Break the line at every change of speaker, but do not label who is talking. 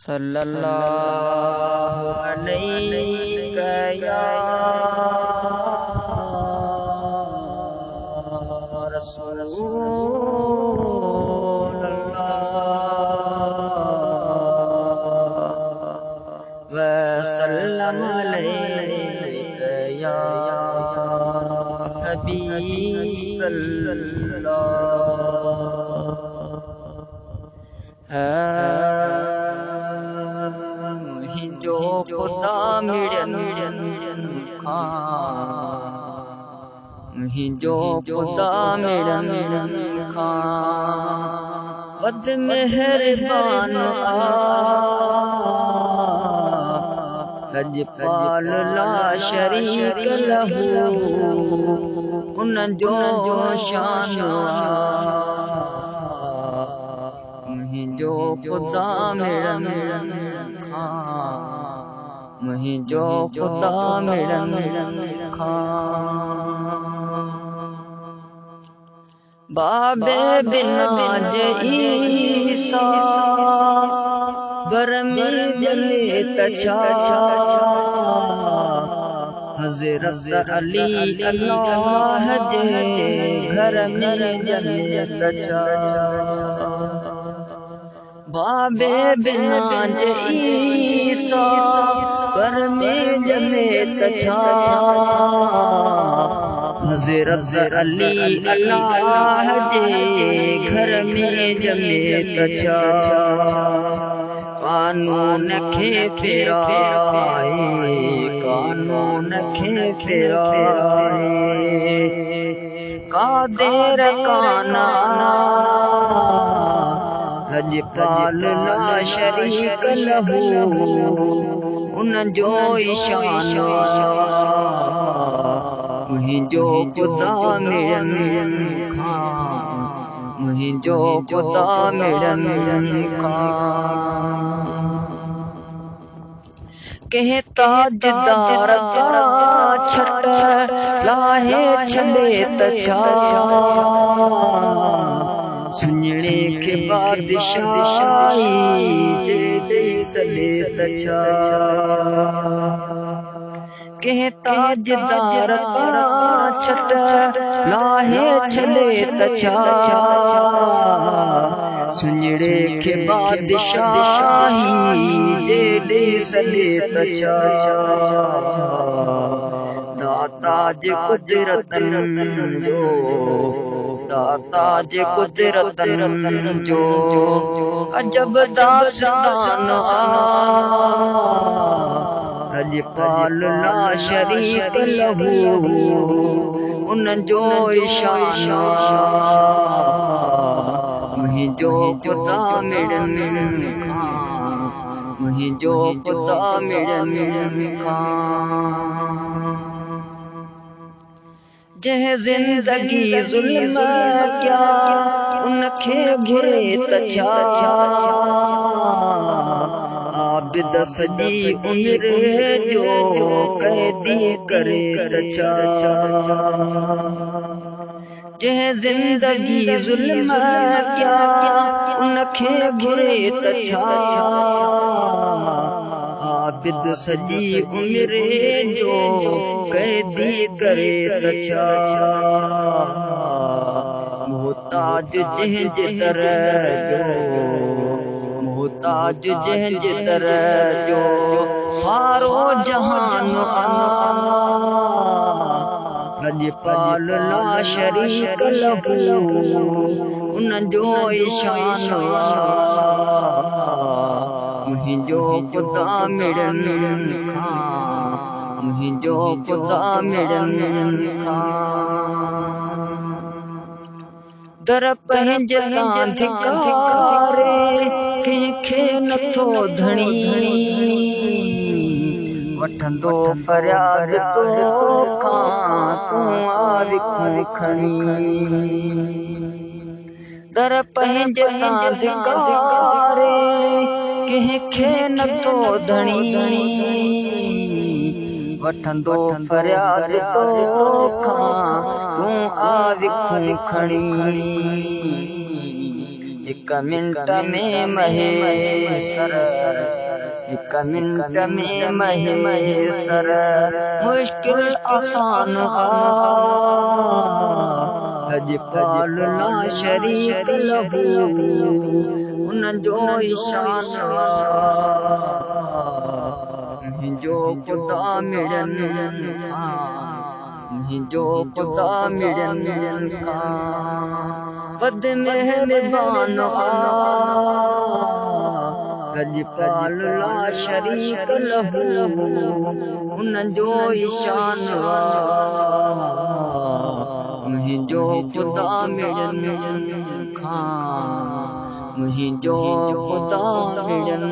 सल्लल्लाहु अलैहि या रसूल अल्लाह व सल्लम अलैका या हबीब मुहिंजो खुदा मिड़न खां मुहिंजो खुदा मिड़न खां वध मेहरबान लजपाल ला शरीक लहू उन जो शान मुहिंजो खुदा मिड़न खां मुहिंजो खुदा मिड़न खां बाबे बिना जे ईसा बरमी जले तछा हज़रत अली अल्लाह जे घर में जले तछा बाबे बिना जे ईसा बरमी जले तछा हज़रत अली अल्लाह जे घर में जले तछा कानून खे फिराए कानून खे फिराए कादेर काना लजपाल ला शरीक लहू उन जो ईशान मुहिंजो खुदा मिड़न खां मुहिंजो खुदा मिड़न खां के ताजदार का छट लाहे छले तछा सुञणे के बादशाही जे दे सले तछा के ताजदार का छट लाहे छले तछा सुञणे के बादशाही जे दे सले तछा दाता जे कुदरतन जो दाता जे कुदरतन जो अजब दास्तान लजपाल ला शरीक लहू उन जो ईशान मुहिंजो खुदा मिड़न खां मुहिंजो खुदा मिड़न खां जह जिंदगी जुल्म क्या उनखे घिरे तछा आबिद सजी उम्र जो कैदी करे तछा जह जिंदगी जुल्म क्या उनखे घिरे तछा आबिद सजी उम्र जो कैदी करे तछा मोहताज जंहिंज तरह जो मोहताज जंहिंज तरह जो सारो जहान लजपाल ला शरीक लहू उन जो ईशान मुहिंजो खुदा मिड़न खां मुहिंजो खुदा मिड़न खां दर पंहिंजे तां धिकारे कंहिंखे नथो धणी वठंदो फरियाद तो खां तूं आ खणी दर पंहिंजे तां धिकारे कंहिंखे नथो धणी वठंदो फरियाद तो खां तूं आ खणी हिक मिंट में महेश्वर, हिक मिंट में महेश्वर, मुश्किल आसान लजपाल ला शरीक लहू, उन जो ईशान मुंहिंजो खुदा मिड़न मुंहिंजो खुदा मिड़न वध मेहरबान लजपाल ला शरीक लहू, उन जो ईशान मुंहिंजो खुदा मिड़न मुंहिंजो खुदा मिड़न